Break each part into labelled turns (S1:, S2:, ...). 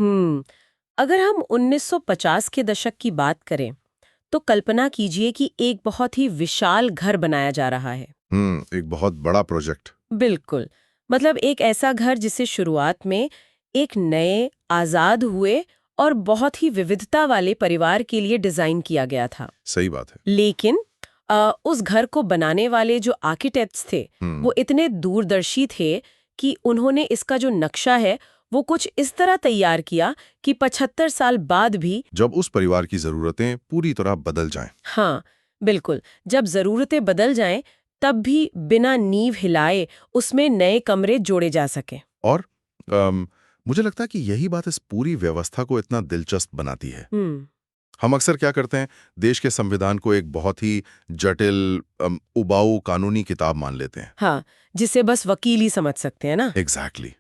S1: अगर हम 1950 के दशक की बात करें तो कल्पना कीजिए कि एक बहुत ही विशाल घर बनाया जा रहा है।
S2: एक बहुत बड़ा प्रोजेक्ट।
S1: बिल्कुल। मतलब एक ऐसा घर जिसे शुरुआत में एक नए, आजाद हुए और बहुत ही विविधता वाले परिवार के लिए डिजाइन किया गया था।
S2: सही बात है।
S1: लेकिन उस घर को बनाने वाले जो आर्किटेक्ट्स थे वो इतने दूरदर्शी थे कि उन्होंने इसका जो नक्शा है वो कुछ इस तरह तैयार किया कि 75 साल बाद भी।
S2: जब उस परिवार की जरूरतें पूरी तरह बदल जाएं।
S1: हाँ, बिल्कुल। जब जरूरतें बदल जाएं तब भी बिना नींव हिलाए उसमें नए कमरे जोड़े जा सके।
S2: और मुझे लगता है कि यही बात इस पूरी व्यवस्था को इतना दिलचस्प बनाती है। हम अक्सर क्या करते हैं, देश के संविधान को एक बहुत ही जटिल उबाऊ कानूनी किताब मान लेते हैं।
S1: हाँ, जिसे बस वकील ही समझ सकते हैं ना।
S2: एग्जैक्टली।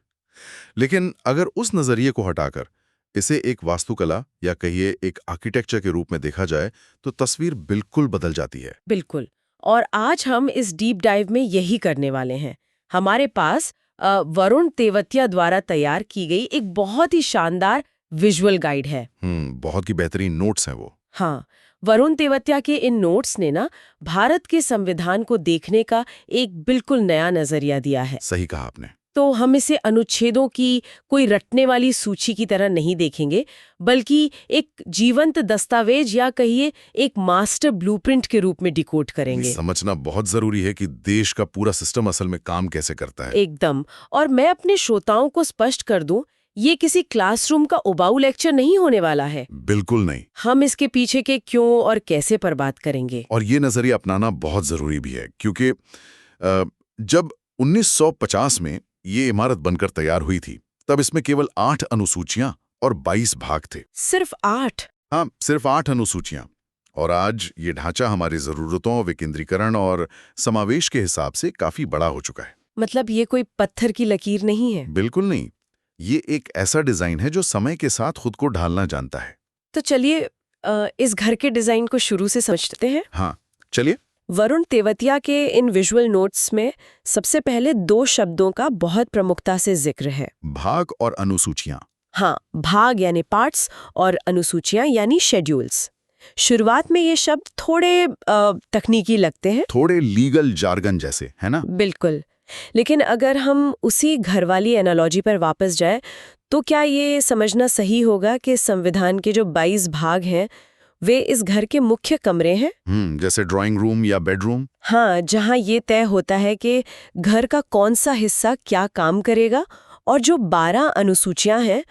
S2: लेकिन अगर उस नजरिए को हटाकर इसे एक वास्तुकला या कहिए एक आर्किटेक्चर के रूप में देखा जाए तो तस्वीर बिल्कुल बदल जाती है।
S1: बिल्कुल। और आज हम इस डीप डाइव में यही करने वाले हैं। हमारे पास वरुण तेवतिया द्वारा तैयार की गई एक बहुत ही शानदार विजुअल गाइड है।
S2: बहुत ही बेहतरीन नोट्स हैं वो।
S1: हाँ, वरुण तेवतिया के इन नोट्स ने ना भारत के संविधान को देखने का एक बिल्कुल नया नजरिया दिया है।
S2: सही कहा आपने।
S1: तो हम इसे अनुच्छेदों की कोई रटने वाली सूची की तरह नहीं देखेंगे, बल्कि एक जीवंत दस्तावेज या कहिए एक मास्टर ब्लूप्रिंट के रूप में डिकोड करेंगे।
S2: समझना बहुत जरूरी है कि देश का पूरा सिस्टम असल में काम कैसे करता है।
S1: एकदम। और मैं अपने श्रोताओं को स्पष्ट कर दूं, ये किसी क्लासरूम का उबाऊ लेक्चर नहीं होने वाला है।
S2: बिल्कुल नहीं।
S1: हम इसके पीछे के क्यों और कैसे पर बात करेंगे।
S2: और ये नजरिया अपनाना बहुत जरूरी भी है, क्योंकि जब 1950 में ये इमारत बनकर तैयार हुई थी तब इसमें केवल 8 अनुसूचियां और 22 भाग थे।
S1: सिर्फ 8?
S2: हाँ, सिर्फ 8 अनुसूचियां। और आज ये ढांचा हमारी जरूरतों, विकेंद्रीकरण और समावेश के हिसाब से काफी बड़ा हो चुका है।
S1: मतलब ये कोई पत्थर की लकीर नहीं है।
S2: बिल्कुल नहीं। ये एक ऐसा डिजाइन है जो समय के साथ खुद को ढालना जानता है।
S1: तो चलिए इस घर के डिजाइन को शुरू से समझते हैं।
S2: हाँ, चलिए।
S1: वरुण तेवतिया के इन विजुअल नोट्स में सबसे पहले 2 शब्दों का बहुत प्रमुखता से जिक्र है।
S2: भाग और अनुसूचियां।
S1: हाँ, भाग यानी पार्ट्स और अनुसूचियां यानी शेड्यूल्स। शुरुआत में ये शब्द थोड़े तकनीकी लगते हैं।
S2: थोड़े लीगल जार्गन जैसे, है ना?
S1: बिल्कुल। लेकिन अगर हम उसी घरवाली एनालॉजी पर वापस जाए तो क्या ये समझना सही होगा कि संविधान के जो 22 भाग हैं वे इस घर के मुख्य कमरे हैं?
S2: जैसे ड्राइंग रूम या बेडरूम।
S1: हाँ, जहाँ ये तय होता है कि घर का कौन सा हिस्सा क्या काम करेगा। और जो 12 अनुसूचियां हैं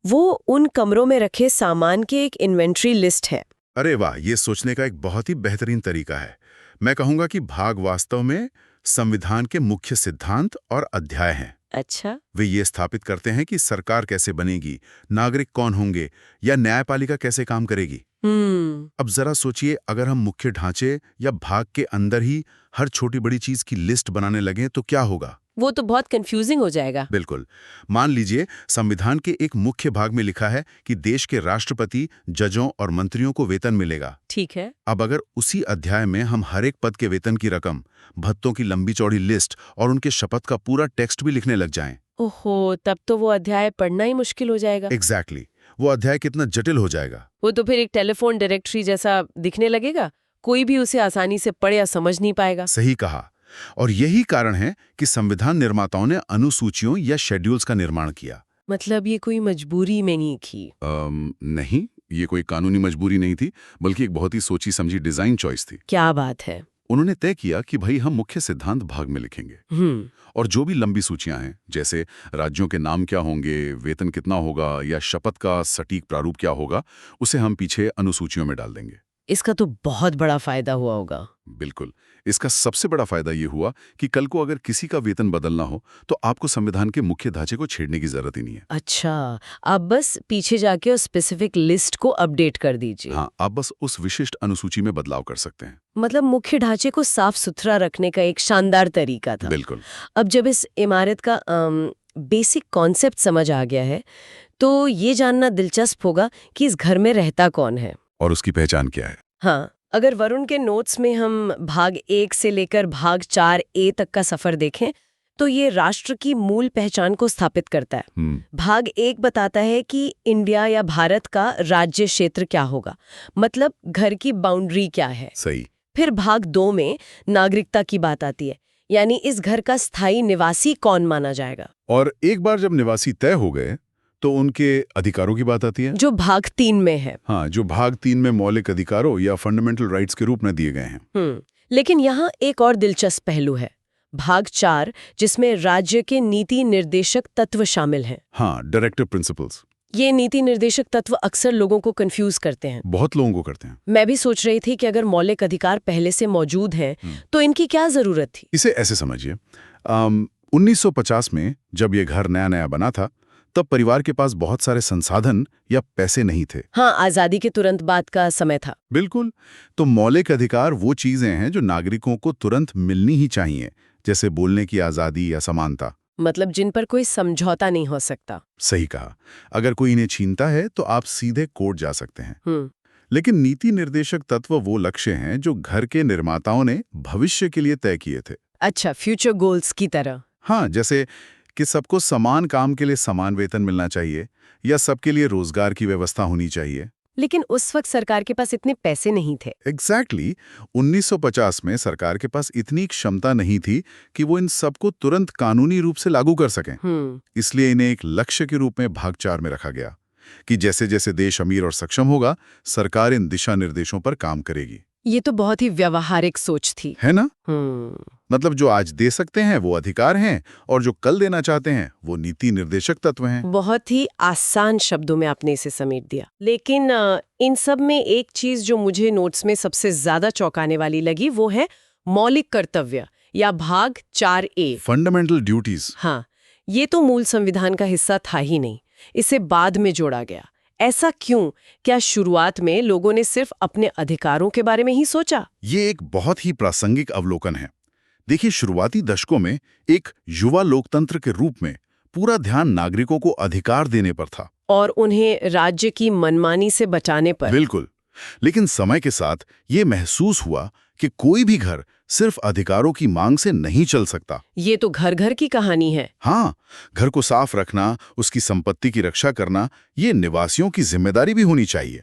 S1: वो उन कमरों में रखे सामान की एक इन्वेंट्री लिस्ट है।
S2: अरे वाह, ये सोचने का एक बहुत ही बेहतरीन तरीका है। मैं कहूंगा कि भाग वास्तव में संविधान के मुख्य सिद्धांत और अध्याय हैं।
S1: अच्छा।
S2: वे ये स्थापित करते हैं कि सरकार कैसे बनेगी, नागरिक कौन होंगे या न्यायपालिका कैसे काम करेगी। अब जरा सोचिए, अगर हम मुख्य ढांचे या भाग के अंदर ही हर छोटी बड़ी चीज की लिस्ट बनाने लगें तो क्या होगा?
S1: वो तो बहुत कंफ्यूजिंग हो जाएगा।
S2: बिल्कुल। मान लीजिए संविधान के एक मुख्य भाग में लिखा है कि देश के राष्ट्रपति, जजों और मंत्रियों को वेतन मिलेगा।
S1: ठीक है।
S2: अब अगर उसी अध्याय में हम हर एक पद के वेतन की रकम, भत्तों की लंबी चौड़ी लिस्ट और उनके शपथ का पूरा टेक्स्ट भी लिखने लग जाएं।
S1: ओहो, तब तो वो अध्याय पढ़ना ही मुश्किल हो जाएगा।
S2: एग्जैक्टली। वो अध्याय कितना जटिल हो जाएगा।
S1: वो तो फिर एक टेलीफोन डायरेक्टरी जैसा दिखने लगेगा। कोई भी उसे आसानी से पढ़ या समझ नहीं पाएगा।
S2: सही कहा। और यही कारण है कि संविधान निर्माताओं ने अनुसूचियों या शेड्यूल्स का निर्माण किया।
S1: मतलब ये कोई मजबूरी में नहीं थी?
S2: नहीं, ये कोई कानूनी मजबूरी नहीं थी, बल्कि एक बहुत ही सोची समझी डिजाइन चॉइस थी।
S1: क्या बात है।
S2: उन्होंने तय किया कि भाई हम मुख्य सिद्धांत भाग में लिखेंगे और जो भी लंबी सूचियां हैं, जैसे राज्यों के नाम क्या होंगे, वेतन कितना होगा या शपथ का सटीक प्रारूप क्या होगा, उसे हम पीछे अनुसूचियों में डाल देंगे।
S1: इसका तो बहुत बड़ा फायदा हुआ होगा।
S2: बिल्कुल। इसका सबसे बड़ा फायदा ये हुआ कि कल को अगर किसी का वेतन बदलना हो तो आपको संविधान के मुख्य ढांचे को छेड़ने की जरूरत ही नहीं है।
S1: अच्छा, आप बस पीछे जाके उस स्पेसिफिक लिस्ट को अपडेट कर दीजिए।
S2: हाँ, आप बस उस विशिष्ट अनुसूची में बदलाव कर सकते हैं।
S1: मतलब मुख्य ढांचे को साफ सुथरा रखने का एक शानदार तरीका था।
S2: बिल्कुल।
S1: अब जब इस इमारत का बेसिक कॉन्सेप्ट समझ आ गया है तो ये जानना दिलचस्प होगा कि इस घर में रहता कौन है
S2: और उसकी पहचान क्या है।
S1: हाँ, अगर वरुण के नोट्स में हम भाग 1 से लेकर भाग 4A तक का सफर देखें, तो ये राष्ट्र की मूल पहचान को स्थापित करता है। भाग 1 बताता है कि इंडिया या भारत का राज्य क्षेत्र क्या होगा, मतलब घर की बाउंड्री क्या है।
S2: सही।
S1: फिर भाग 2 में नागरिकता की बात आती है, यानी इस घर का स्थायी निवासी कौन माना जाएगा।
S2: और एक बार जब निवासी तय हो गए तो उनके अधिकारों की बात आती है,
S1: जो भाग 3 में है।
S2: हाँ, जो भाग 3 में मौलिक अधिकारों या फंडामेंटल राइट्स के रूप में दिए गए हैं।
S1: लेकिन यहाँ एक और दिलचस्प पहलू है, भाग 4, जिसमें राज्य के नीति निर्देशक तत्व शामिल हैं।
S2: हाँ, डायरेक्टिव प्रिंसिपल्स।
S1: ये नीति निर्देशक तत्व अक्सर लोगों को कंफ्यूज करते हैं।
S2: बहुत लोगों को करते हैं।
S1: मैं भी सोच रही थी कि अगर मौलिक अधिकार पहले से मौजूद हैं तो इनकी क्या जरूरत थी।
S2: इसे ऐसे समझिए, 1950 में जब ये घर नया नया बना था, तब परिवार के पास बहुत सारे संसाधन या पैसे नहीं थे।
S1: हाँ, आजादी के तुरंत बाद का समय था।
S2: बिल्कुल। तो मौलिक अधिकार वो चीजें हैं जो नागरिकों को तुरंत मिलनी ही चाहिए, जैसे बोलने की आजादी या समानता,
S1: मतलब जिन पर कोई समझौता नहीं हो सकता।
S2: सही कहा। अगर कोई इन्हें छीनता है तो आप सीधे कोर्ट जा सकते हैं। लेकिन नीति निर्देशक तत्व वो लक्ष्य हैं जो घर के निर्माताओं ने भविष्य के लिए तय किए थे।
S1: अच्छा, फ्यूचर गोल्स की तरह।
S2: हाँ, जैसे कि सबको समान काम के लिए समान वेतन मिलना चाहिए या सबके लिए रोजगार की व्यवस्था होनी चाहिए।
S1: लेकिन उस वक्त सरकार के पास इतने पैसे नहीं थे।
S2: एग्जैक्टली 1950 में सरकार के पास इतनी क्षमता नहीं थी कि वो इन सबको तुरंत कानूनी रूप से लागू कर सकें। इसलिए इन्हें एक लक्ष्य के रूप में भाग 4 में रखा गया कि जैसे जैसे देश अमीर और सक्षम होगा, सरकार इन दिशा निर्देशों पर काम करेगी।
S1: ये तो बहुत ही व्यावहारिक सोच थी,
S2: है ना? मतलब जो आज दे सकते हैं वो अधिकार हैं और जो कल देना चाहते हैं वो नीति निर्देशक तत्व हैं।
S1: बहुत ही आसान शब्दों में आपने इसे समेट दिया। लेकिन इन सब में एक चीज जो मुझे नोट्स में सबसे ज्यादा चौंकाने वाली लगी वो है मौलिक कर्तव्य या भाग 4A,
S2: फंडामेंटल ड्यूटीज।
S1: हाँ, ये तो मूल संविधान का हिस्सा था ही नहीं, इसे बाद में जोड़ा गया। ऐसा क्यों? क्या शुरुआत में लोगों ने सिर्फ अपने अधिकारों के बारे में ही सोचा?
S2: ये एक बहुत ही प्रासंगिक अवलोकन है। देखिए, शुरुआती दशकों में एक युवा लोकतंत्र के रूप में पूरा ध्यान नागरिकों को अधिकार देने पर था
S1: और उन्हें राज्य की मनमानी से बचाने पर।
S2: बिल्कुल। लेकिन समय के साथ ये महसूस हुआ कि कोई भी घर सिर्फ अधिकारों की मांग से नहीं चल सकता।
S1: ये तो घर घर की कहानी है।
S2: हाँ, घर को साफ रखना, उसकी संपत्ति की रक्षा करना, ये निवासियों की जिम्मेदारी भी होनी चाहिए।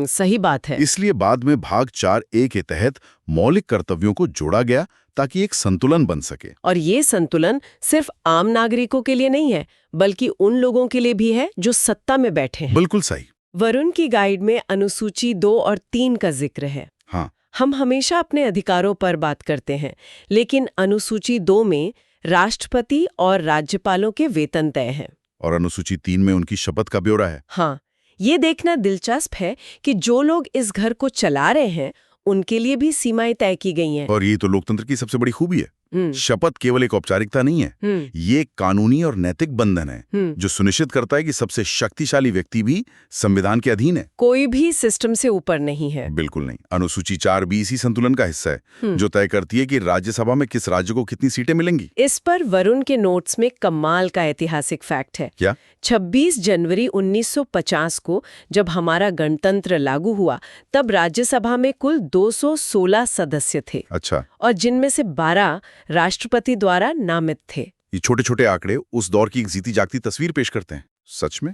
S1: सही बात है।
S2: इसलिए बाद में भाग 4A के तहत मौलिक कर्तव्यों को जोड़ा गया ताकि एक संतुलन बन सके। और
S1: ये संतुलन सिर्फ आम नागरिकों के लिए नहीं है, बल्कि उन लोगों के लिए भी है जो सत्ता में बैठे हैं।
S2: बिल्कुल सही।
S1: वरुण की गाइड में अनुसूची 2 और 3 का जिक्र है।
S2: हाँ,
S1: हम हमेशा अपने अधिकारों पर बात करते हैं, लेकिन अनुसूची 2 में राष्ट्रपति और राज्यपालों के वेतन तय हैं।
S2: और अनुसूची 3 में उनकी शपथ का ब्यौरा है।
S1: हाँ, ये देखना दिलचस्प है कि जो लोग इस घर को चला रहे हैं उनके लिए भी सीमाएं तय की गई हैं।
S2: और ये तो लोकतंत्र की सबसे बड़ी खूबी है। शपथ केवल एक औपचारिकता नहीं है, ये एक कानूनी और नैतिक बंधन है जो सुनिश्चित करता है कि सबसे शक्तिशाली व्यक्ति भी संविधान के अधीन है,
S1: कोई भी सिस्टम से ऊपर नहीं है।
S2: बिल्कुल नहीं। अनुसूची 4B इसी संतुलन का हिस्सा है जो तय करती है कि राज्यसभा में किस राज्य को कितनी सीटें मिलेंगी।
S1: इस पर वरुण के नोट्स में कमाल का ऐतिहासिक फैक्ट है।
S2: क्या?
S1: 26 जनवरी 1950 को जब हमारा गणतंत्र लागू हुआ, तब राज्यसभा में कुल 216 सदस्य थे।
S2: अच्छा।
S1: और जिनमें से 12 राष्ट्रपति द्वारा नामित थे।
S2: ये छोटे छोटे आंकड़े उस दौर की एक जीती जागती तस्वीर पेश करते हैं। सच में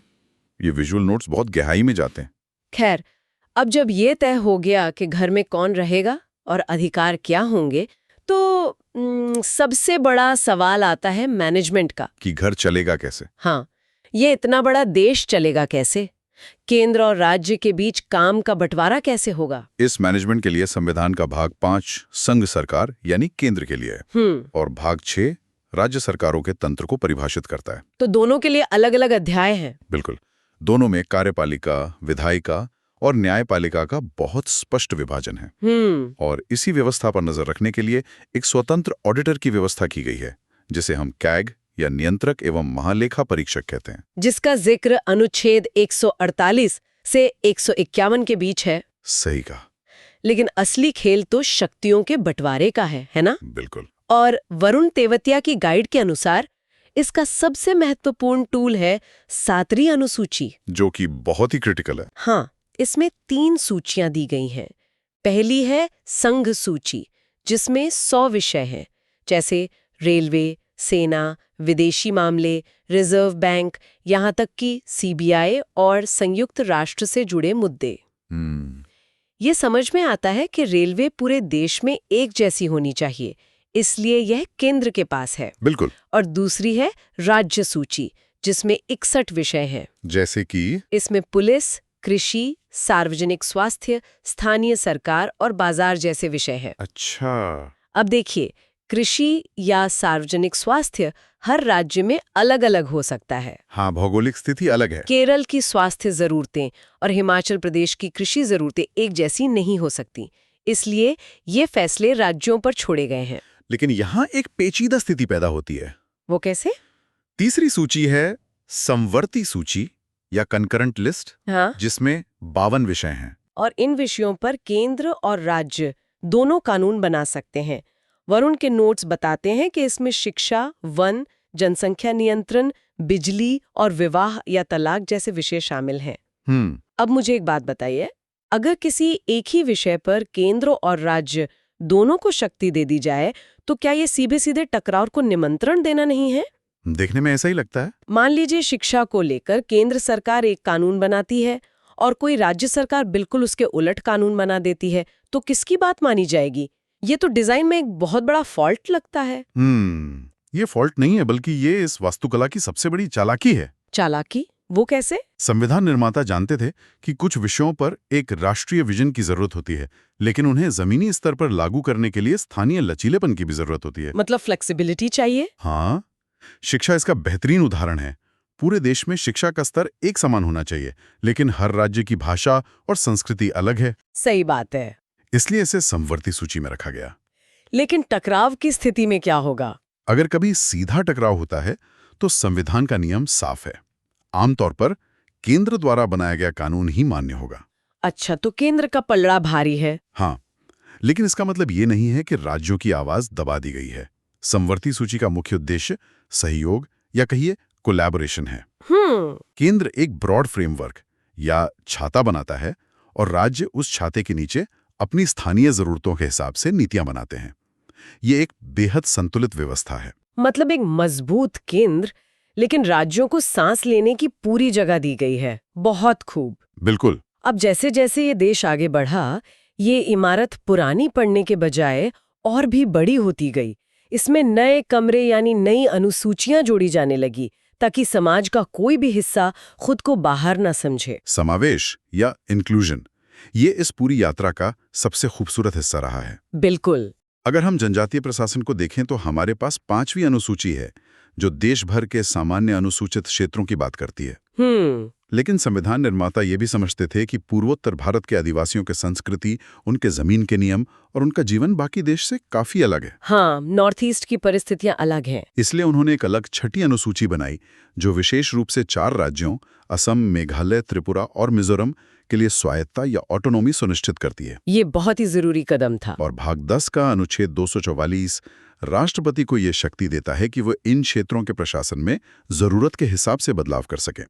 S2: ये विजुअल नोट्स बहुत गहराई में जाते हैं।
S1: खैर, अब जब ये तय हो गया कि घर में कौन रहेगा और अधिकार क्या होंगे, तो सबसे बड़ा सवाल आता है मैनेजमेंट का,
S2: कि घर चलेगा कैसे।
S1: हाँ, ये इतना बड़ा देश चलेगा कैसे? केंद्र और राज्य के बीच काम का बंटवारा कैसे होगा?
S2: इस मैनेजमेंट के लिए संविधान का भाग 5 संघ सरकार यानी केंद्र के लिए है और भाग 6 राज्य सरकारों के तंत्र को परिभाषित करता है।
S1: तो दोनों के लिए अलग अलग अध्याय हैं।
S2: बिल्कुल। दोनों में कार्यपालिका, विधायिका और न्यायपालिका का बहुत स्पष्ट विभाजन है। और इसी व्यवस्था पर नजर रखने के लिए एक स्वतंत्र ऑडिटर की व्यवस्था की गई है, जिसे हम कैग या नियंत्रक एवं महालेखा परीक्षक कहते हैं,
S1: जिसका जिक्र अनुच्छेद 148 से 151 के बीच है।
S2: सही कहा।
S1: लेकिन असली खेल तो शक्तियों के बंटवारे का है ना?
S2: बिल्कुल।
S1: और वरुण तेवतिया की गाइड के अनुसार इसका सबसे महत्वपूर्ण टूल है 7वीं अनुसूची,
S2: जो कि बहुत ही क्रिटिकल है।
S1: हाँ, इसमें 3 सूचियां दी गई हैं। पहली है संघ सूची, जिसमें 100 विषय हैं, जैसे रेलवे, सेना, विदेशी मामले, रिजर्व बैंक, यहाँ तक कि सीबीआई और संयुक्त राष्ट्र से जुड़े मुद्दे। ये समझ में आता है कि रेलवे पूरे देश में एक जैसी होनी चाहिए, इसलिए यह केंद्र के पास है।
S2: बिल्कुल।
S1: और दूसरी है राज्य सूची, जिसमें 61 विषय हैं।
S2: जैसे कि
S1: इसमें पुलिस, कृषि, सार्वजनिक स्वास्थ्य, स्थानीय सरकार और बाजार जैसे विषय हैं।
S2: अच्छा।
S1: अब देखिए, कृषि या सार्वजनिक स्वास्थ्य हर राज्य में अलग-अलग हो सकता है।
S2: हाँ, भौगोलिक स्थिति अलग है।
S1: केरल की स्वास्थ्य जरूरतें और हिमाचल प्रदेश की कृषि जरूरतें एक जैसी नहीं हो सकती, इसलिए ये फैसले राज्यों पर छोड़े गए हैं।
S2: लेकिन यहाँ एक पेचीदा स्थिति पैदा होती है।
S1: वो कैसे?
S2: तीसरी सूची है समवर्ती सूची या कंकरेंट लिस्ट,
S1: हाँ।
S2: जिसमें 52 विषय हैं।
S1: और इन विषयों पर केंद्र और राज्य दोनों कानून बना सकते हैं। वरुण के नोट्स बताते हैं कि इसमें शिक्षा, वन, जनसंख्या नियंत्रण, बिजली और विवाह या तलाक जैसे विषय शामिल हैं। अब मुझे एक बात बताइए, अगर किसी एक ही विषय पर केंद्र और राज्य दोनों को शक्ति दे दी जाए, तो क्या ये सीधे सीधे टकराव को निमंत्रण देना नहीं है?
S2: देखने में ऐसा ही लगता है।
S1: मान लीजिए शिक्षा को लेकर केंद्र सरकार एक कानून बनाती है और कोई राज्य सरकार बिल्कुल उसके उलट कानून बना देती है, तो किसकी बात मानी जाएगी? ये तो डिजाइन में एक बहुत बड़ा फॉल्ट लगता है।
S2: ये फॉल्ट नहीं है, बल्कि ये इस वास्तुकला की सबसे बड़ी चालाकी है।
S1: चालाकी? वो कैसे?
S2: संविधान निर्माता जानते थे कि कुछ विषयों पर एक राष्ट्रीय विजन की जरूरत होती है, लेकिन उन्हें जमीनी स्तर पर लागू करने के लिए स्थानीय लचीलेपन की भी जरूरत होती है।
S1: मतलब फ्लेक्सिबिलिटी चाहिए?
S2: हाँ, शिक्षा इसका बेहतरीन उदाहरण है। पूरे देश में शिक्षा का स्तर एक समान होना चाहिए, लेकिन हर राज्य की भाषा और संस्कृति अलग है।
S1: सही बात है।
S2: इसलिए इसे समवर्ती सूची में रखा गया।
S1: लेकिन टकराव की स्थिति में क्या होगा?
S2: अगर कभी सीधा टकराव होता है, तो संविधान का नियम साफ है। आमतौर पर केंद्र द्वारा बनाया गया कानून ही मान्य होगा।
S1: अच्छा, तो केंद्र का पलड़ा भारी है।
S2: हाँ, लेकिन इसका मतलब ये नहीं है कि राज्यों की आवाज दबा दी गई है। समवर्ती सूची का मुख्य उद्देश्य सहयोग या कहिए कोलैबोरेशन है। केंद्र एक ब्रॉड फ्रेमवर्क या छाता बनाता है और राज्य उस छाते के नीचे अपनी स्थानीय जरूरतों के हिसाब से नीतियां बनाते हैं। ये एक बेहद संतुलित व्यवस्था है।
S1: मतलब एक मजबूत केंद्र, लेकिन राज्यों को सांस लेने की पूरी जगह दी गई है। बहुत खूब।
S2: बिल्कुल।
S1: अब जैसे जैसे ये देश आगे बढ़ा, ये इमारत पुरानी पड़ने के बजाय और भी बड़ी होती गई। इसमें नए कमरे यानी नई अनुसूचियां जोड़ी जाने लगी, ताकि समाज का कोई भी हिस्सा खुद को बाहर ना समझे।
S2: समावेश या इंक्लूजन, ये इस पूरी यात्रा का सबसे खूबसूरत हिस्सा रहा है।
S1: बिल्कुल।
S2: अगर हम जनजातीय प्रशासन को देखें तो हमारे पास 5वीं अनुसूची है, जो देश भर के सामान्य अनुसूचित क्षेत्रों की बात करती है। लेकिन संविधान निर्माता ये भी समझते थे कि पूर्वोत्तर भारत के आदिवासियों के संस्कृति, उनके जमीन के नियम और उनका जीवन बाकी देश से काफी अलग है।
S1: हाँ, नॉर्थ ईस्ट की परिस्थितियां अलग हैं।
S2: इसलिए उन्होंने एक अलग 6ठी अनुसूची बनाई, जो विशेष रूप से 4 राज्यों असम, मेघालय, त्रिपुरा और मिजोरम के लिए स्वायत्ता या ऑटोनॉमी सुनिश्चित करती है।
S1: ये बहुत ही जरूरी कदम था।
S2: और भाग 10 का अनुच्छेद 244 राष्ट्रपति को ये शक्ति देता है कि वो इन क्षेत्रों के प्रशासन में जरूरत के हिसाब से बदलाव कर सके।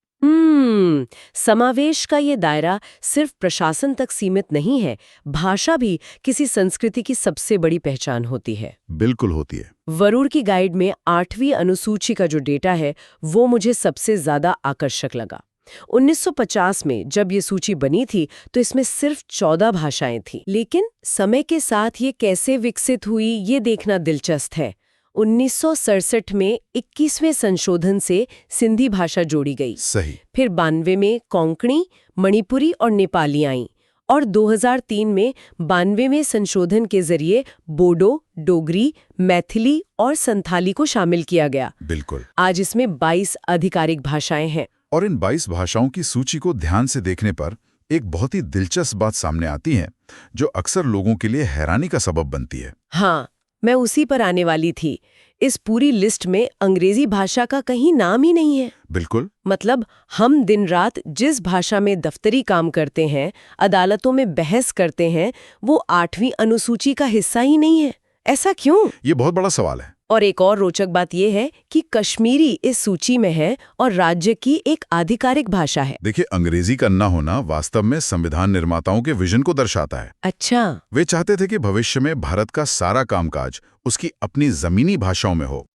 S1: समावेश का ये दायरा सिर्फ प्रशासन तक सीमित नहीं है, भाषा भी किसी संस्कृति की सबसे बड़ी पहचान होती है।
S2: बिल्कुल होती है।
S1: वरुण की गाइड में 8वीं अनुसूची का जो डेटा है, वो मुझे सबसे ज्यादा आकर्षक लगा। 1950 में जब ये सूची बनी थी तो इसमें सिर्फ 14 भाषाएं थी, लेकिन समय के साथ ये कैसे विकसित हुई ये देखना दिलचस्प है। 1967 में 21वें संशोधन से सिंधी भाषा जोड़ी गई।
S2: सही।
S1: फिर 92 में कोंकणी, मणिपुरी और नेपाली आईं और 2003 में 92वें संशोधन के जरिए बोडो, डोगरी, मैथिली और संथाली को शामिल किया गया।
S2: बिल्कुल।
S1: आज इसमें 22 आधिकारिक भाषाएं हैं।
S2: और इन 22 भाषाओं की सूची को ध्यान से देखने पर एक बहुत ही दिलचस्प बात सामने आती है, जो अक्सर लोगों के लिए हैरानी का सबब बनती है।
S1: हाँ, मैं उसी पर आने वाली थी। इस पूरी लिस्ट में अंग्रेजी भाषा का कहीं नाम ही नहीं है।
S2: बिल्कुल।
S1: मतलब हम दिन रात जिस भाषा में दफ्तरी काम करते हैं, अदालतों में बहस करते हैं, वो 8वीं अनुसूची का हिस्सा ही नहीं है। ऐसा क्यों?
S2: ये बहुत बड़ा सवाल है।
S1: और एक और रोचक बात यह है कि कश्मीरी इस सूची में है और राज्य की एक आधिकारिक भाषा है।
S2: देखिए, अंग्रेजी का न होना वास्तव में संविधान निर्माताओं के विजन को दर्शाता है।
S1: अच्छा।
S2: वे चाहते थे कि भविष्य में भारत का सारा कामकाज उसकी अपनी जमीनी भाषाओं में हो।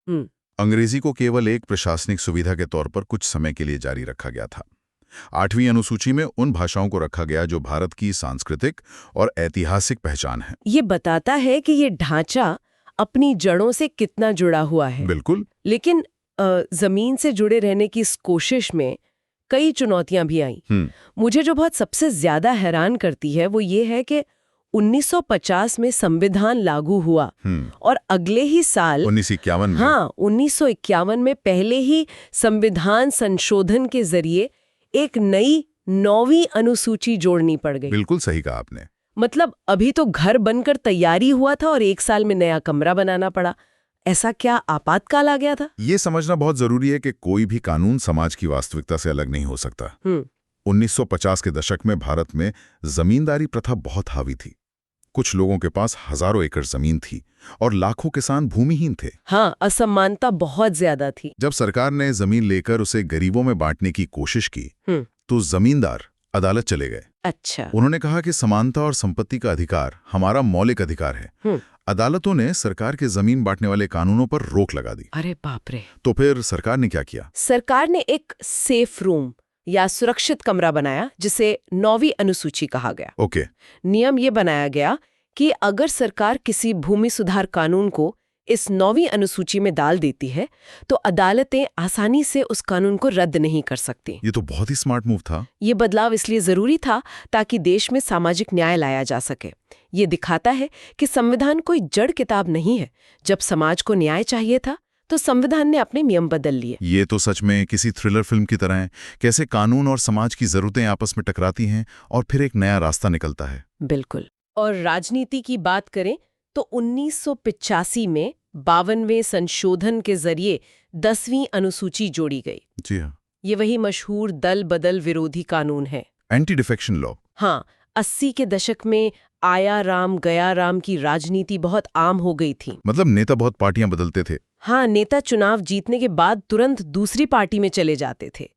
S2: अंग्रेजी को केवल एक प्रशासनिक सुविधा के तौर पर कुछ समय के लिए जारी रखा गया था। 8वीं अनुसूची में उन भाषाओं को रखा गया जो भारत की सांस्कृतिक और ऐतिहासिक पहचान है।
S1: ये बताता है कि ये ढांचा अपनी जड़ों से कितना जुड़ा हुआ है।
S2: बिल्कुल।
S1: लेकिन जमीन से जुड़े रहने की इस कोशिश में कई चुनौतियां भी आईं। मुझे जो बहुत सबसे ज्यादा हैरान करती है वो ये है कि 1950 में संविधान लागू हुआ और अगले ही साल
S2: 1951 में
S1: 1951 में पहले ही संविधान संशोधन के जरिए एक नई 9वीं अनुसूची जोड़नी पड़ गई।
S2: बिल्कुल सही कहा आपने।
S1: मतलब अभी तो घर बनकर तैयारी हुआ था और एक साल में नया कमरा बनाना पड़ा। ऐसा क्या आपातकाल आ गया था?
S2: ये समझना बहुत जरूरी है कि कोई भी कानून समाज की वास्तविकता से अलग नहीं हो सकता। 1950 के दशक में भारत में जमींदारी प्रथा बहुत हावी थी। कुछ लोगों के पास हजारों एकड़ जमीन थी और लाखों किसान भूमिहीन थे।
S1: हाँ, असमानता बहुत ज्यादा थी।
S2: जब सरकार ने जमीन लेकर उसे गरीबों में बांटने की कोशिश की तो जमींदार अदालत चले गए।
S1: अच्छा।
S2: उन्होंने कहा कि समानता और संपत्ति का अधिकार हमारा मौलिक अधिकार है। अदालतों ने सरकार के जमीन बांटने वाले कानूनों पर रोक लगा दी।
S1: अरे बाप रे।
S2: तो फिर सरकार ने क्या किया?
S1: सरकार ने एक सेफ रूम या सुरक्षित कमरा बनाया जिसे 9वीं अनुसूची कहा गया।
S2: ओके।
S1: नियम ये बनाया गया कि अगर सरकार किसी भूमि सुधार कानून को इस 9वीं अनुसूची में डाल देती है तो अदालतें आसानी से उस कानून को रद्द नहीं कर सकती।
S2: ये तो बहुत ही स्मार्ट मूव था।
S1: ये बदलाव इसलिए जरूरी था ताकि देश में सामाजिक न्याय लाया जा सके। ये दिखाता है कि संविधान कोई जड़ किताब नहीं है। जब समाज को न्याय चाहिए था तो संविधान ने अपने नियम बदल लिए।
S2: ये तो सच में किसी थ्रिलर फिल्म की तरह है, कैसे कानून और समाज की जरूरतें आपस में टकराती हैं और फिर एक नया रास्ता निकलता है।
S1: बिल्कुल। और राजनीति की बात करें तो 1985 में 52वें संशोधन के जरिए 10वीं अनुसूची जोड़ी गई।
S2: जी हाँ।
S1: ये वही मशहूर दल बदल विरोधी कानून है,
S2: एंटी डिफेक्शन लॉ।
S1: हाँ, 80 के दशक में आया राम गया राम की राजनीति बहुत आम हो गई थी।
S2: मतलब नेता बहुत पार्टियां बदलते थे।
S1: हाँ, नेता चुनाव जीतने के बाद तुरंत दूसरी पार्टी में चले जाते थे।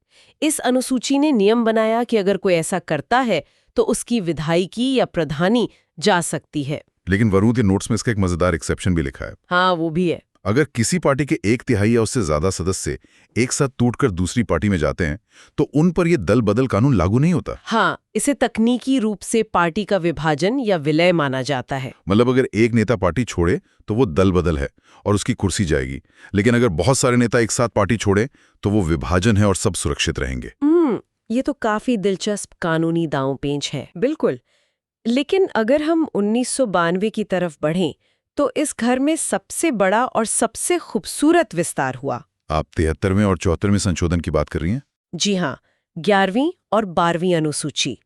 S1: इस अनुसूची ने नियम बनाया कि अगर कोई ऐसा करता है तो उसकी विधायकी या प्रधानी जा सकती है।
S2: लेकिन वरुण के नोट्स में इसका एक मजेदार एक्सेप्शन भी लिखा है।
S1: हाँ, वो भी है।
S2: अगर किसी पार्टी के 1/3 या उससे ज्यादा सदस्य एक साथ टूटकर दूसरी पार्टी में जाते हैं तो उन पर यह दल बदल कानून लागू नहीं होता।
S1: हाँ, इसे तकनीकी रूप से पार्टी का विभाजन या विलय माना जाता है।
S2: मतलब अगर एक नेता पार्टी छोड़े तो वो दल बदल है और उसकी कुर्सी जाएगी, लेकिन अगर बहुत सारे नेता एक साथ पार्टी छोड़े तो वो विभाजन है और सब सुरक्षित रहेंगे।
S1: ये तो काफी दिलचस्प कानूनी दांव-पेंच है। बिल्कुल। लेकिन अगर हम 1992 की तरफ बढ़ें तो इस घर में सबसे बड़ा और सबसे खूबसूरत विस्तार हुआ।
S2: आप 73वें और 74वें संशोधन की बात कर रही हैं?
S1: जी हाँ, 11वीं और 12वीं अनुसूची।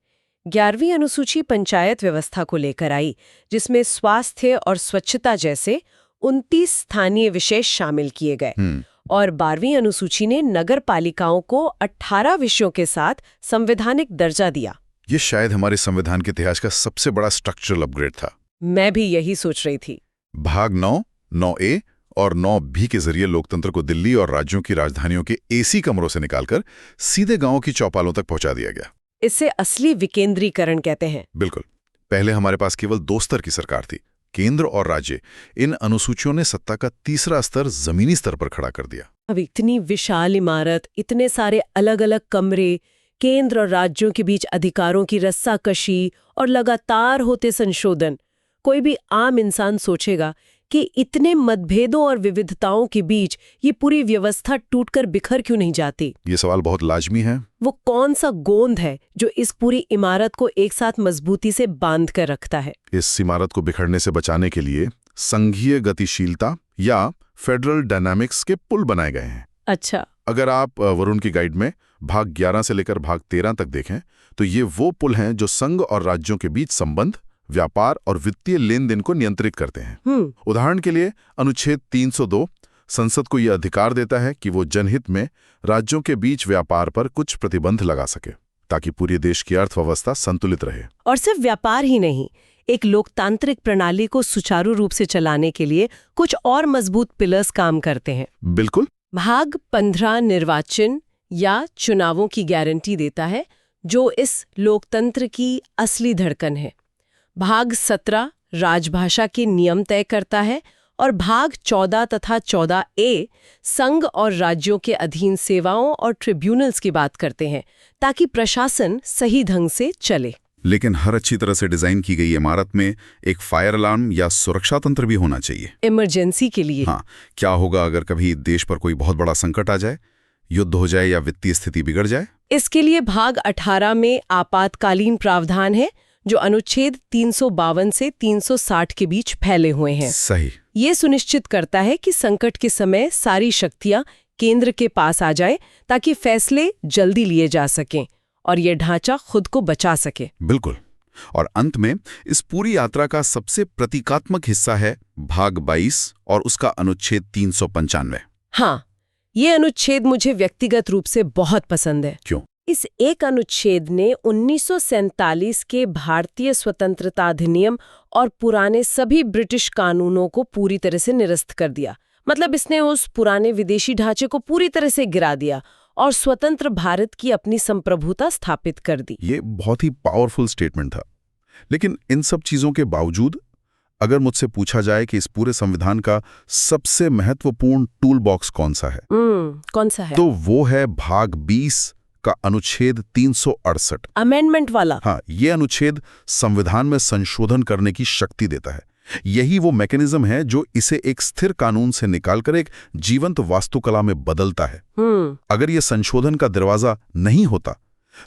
S1: 11वीं अनुसूची पंचायत व्यवस्था को लेकर आई, जिसमें स्वास्थ्य और स्वच्छता जैसे 29 स्थानीय विषय शामिल किए गए। और 12वीं अनुसूची ने नगर पालिकाओं को 18 विषयों के साथ संवैधानिक दर्जा दिया।
S2: ये शायद हमारे संविधान के इतिहास का सबसे बड़ा स्ट्रक्चरल अपग्रेड था।
S1: मैं भी यही सोच रही थी।
S2: भाग 9, 9A और 9B के जरिए लोकतंत्र को दिल्ली और राज्यों की राजधानियों के एसी कमरों से निकालकर सीधे गांवों की चौपालों तक पहुंचा दिया गया।
S1: इसे असली विकेंद्रीकरण कहते हैं।
S2: बिल्कुल। पहले हमारे पास केवल 2 स्तर की सरकार थी, केंद्र और राज्य। इन अनुसूचियों ने सत्ता का तीसरा स्तर जमीनी स्तर पर खड़ा कर दिया।
S1: अब इतनी विशाल इमारत, इतने सारे अलग अलग कमरे, केंद्र और राज्यों के बीच अधिकारों की रस्साकशी और लगातार होते संशोधन, कोई भी आम इंसान सोचेगा कि इतने मतभेदों और विविधताओं के बीच ये पूरी व्यवस्था टूटकर बिखर क्यों नहीं जाती?
S2: ये सवाल बहुत लाजमी है।
S1: वो कौन सा गोंद है जो इस पूरी इमारत को एक साथ मजबूती से बांध कर रखता है?
S2: इस इमारत को बिखरने से बचाने के लिए संघीय गतिशीलता या फेडरल डायनामिक्स के पुल बनाए गए हैं।
S1: अच्छा।
S2: अगर आप वरुण की गाइड में भाग 11 से लेकर भाग 13 तक देखें तो ये वो पुल हैं जो संघ और राज्यों के बीच संबंध, व्यापार और वित्तीय लेन देन को नियंत्रित करते हैं। उदाहरण के लिए अनुच्छेद 302 संसद को यह अधिकार देता है कि वो जनहित में राज्यों के बीच व्यापार पर कुछ प्रतिबंध लगा सके ताकि पूरे देश की अर्थव्यवस्था संतुलित रहे।
S1: और सिर्फ व्यापार ही नहीं, एक लोकतांत्रिक प्रणाली को सुचारू रूप से चलाने के लिए कुछ और मजबूत पिलर्स काम करते हैं।
S2: बिल्कुल।
S1: भाग 15 निर्वाचन या चुनावों की गारंटी देता है, जो इस लोकतंत्र की असली धड़कन है। भाग 17 राजभाषा के नियम तय करता है और भाग 14 तथा 14A संघ और राज्यों के अधीन सेवाओं और ट्रिब्यूनल्स की बात करते हैं ताकि प्रशासन सही ढंग से चले।
S2: लेकिन हर अच्छी तरह से डिजाइन की गई इमारत में एक फायर अलार्म या सुरक्षा तंत्र भी होना चाहिए,
S1: इमरजेंसी के लिए।
S2: हाँ, क्या होगा अगर कभी देश पर कोई बहुत बड़ा संकट आ जाए, युद्ध हो जाए या वित्तीय स्थिति बिगड़ जाए?
S1: इसके लिए भाग 18 में आपातकालीन प्रावधान है जो अनुच्छेद 352 से 360 के बीच फैले हुए हैं।
S2: सही।
S1: ये सुनिश्चित करता है कि संकट के समय सारी शक्तियां केंद्र के पास आ जाए ताकि फैसले जल्दी लिए जा सकें और ये ढांचा खुद को बचा सके।
S2: बिल्कुल। और अंत में इस पूरी यात्रा का सबसे प्रतीकात्मक हिस्सा है भाग 22 और उसका अनुच्छेद 395।
S1: हाँ, ये अनुच्छेद मुझे व्यक्तिगत रूप से बहुत पसंद है।
S2: क्यों?
S1: इस एक अनुच्छेद ने 1947 के भारतीय स्वतंत्रता अधिनियम और पुराने सभी ब्रिटिश कानूनों को पूरी तरह से निरस्त कर दिया। मतलब इसने उस पुराने विदेशी ढांचे को पूरी तरह से गिरा दिया और स्वतंत्र भारत की अपनी संप्रभुता स्थापित कर दी।
S2: ये बहुत ही पावरफुल स्टेटमेंट था। लेकिन इन सब चीजों के बावजूद अगर मुझसे पूछा जाए कि इस पूरे संविधान का सबसे महत्वपूर्ण टूल बॉक्स कौन सा है,
S1: कौन सा है?
S2: तो वो है भाग 20 का अनुच्छेद 368,
S1: अमेंडमेंट वाला।
S2: हाँ, ये अनुच्छेद संविधान में संशोधन करने की शक्ति देता है। यही वो मैकेनिज्म है जो इसे एक स्थिर कानून से निकालकर एक जीवंत वास्तुकला में बदलता है। अगर ये संशोधन का दरवाजा नहीं होता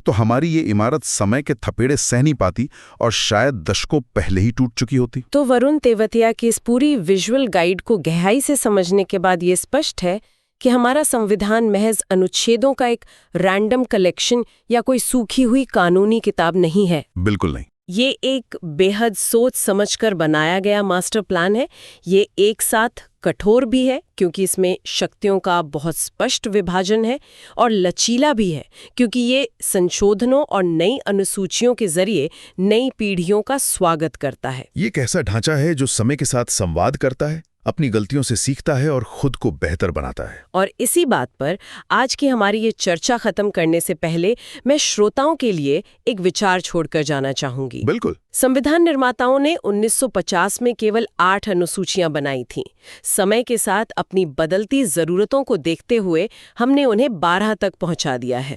S2: तो हमारी ये इमारत समय के थपेड़े सह नहीं पाती और शायद दशकों पहले ही टूट चुकी होती।
S1: तो वरुण तेवतिया की इस पूरी विजुअल गाइड को गहराई से समझने के बाद ये स्पष्ट है कि हमारा संविधान महज अनुच्छेदों का एक रैंडम कलेक्शन या कोई सूखी हुई कानूनी किताब नहीं है।
S2: बिल्कुल नहीं।
S1: ये एक बेहद सोच समझकर बनाया गया मास्टर प्लान है। ये एक साथ कठोर भी है क्योंकि इसमें शक्तियों का बहुत स्पष्ट विभाजन है और लचीला भी है क्योंकि ये संशोधनों और नई अनुसूचियों के जरिए नई पीढ़ियों का स्वागत करता है।
S2: ये एक ऐसा ढांचा है जो समय के साथ संवाद करता है, अपनी गलतियों से सीखता है और खुद को बेहतर बनाता है।
S1: और इसी बात पर आज की हमारी ये चर्चा खत्म करने से पहले मैं श्रोताओं के लिए एक विचार छोड़कर जाना चाहूंगी।
S2: बिल्कुल।
S1: संविधान निर्माताओं ने 1950 में केवल 8 अनुसूचियां बनाई थीं। समय के साथ अपनी बदलती जरूरतों को देखते हुए हमने उन्हें 12 तक पहुंचा दिया है।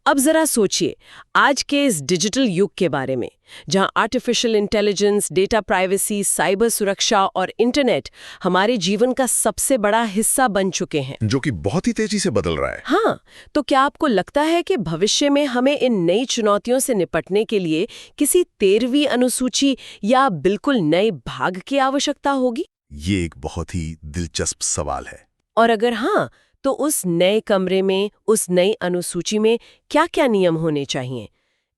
S1: अब जरा सोचिए आज के इस डिजिटल युग के बारे में, जहां artificial intelligence, data privacy, cyber सुरक्षा और इंटरनेट हमारे जीवन का सबसे बड़ा हिस्सा बन चुके हैं,
S2: जो कि बहुत ही तेजी से बदल रहा है।
S1: हाँ, तो क्या आपको लगता है कि भविष्य में हमें इन नई चुनौतियों से निपटने के लिए किसी 13वीं अनुसूची या बिल्कुल नए भाग की आवश्यकता होगी?
S2: ये एक बहुत ही दिलचस्प सवाल है।
S1: और अगर हाँ, तो उस नए कमरे में, उस नई अनुसूची में क्या-क्या नियम होने चाहिए?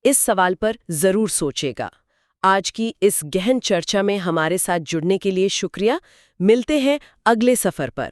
S1: इस सवाल पर जरूर सोचेगा। आज की इस गहन चर्चा में हमारे साथ जुड़ने के लिए शुक्रिया। मिलते हैं अगले सफर पर।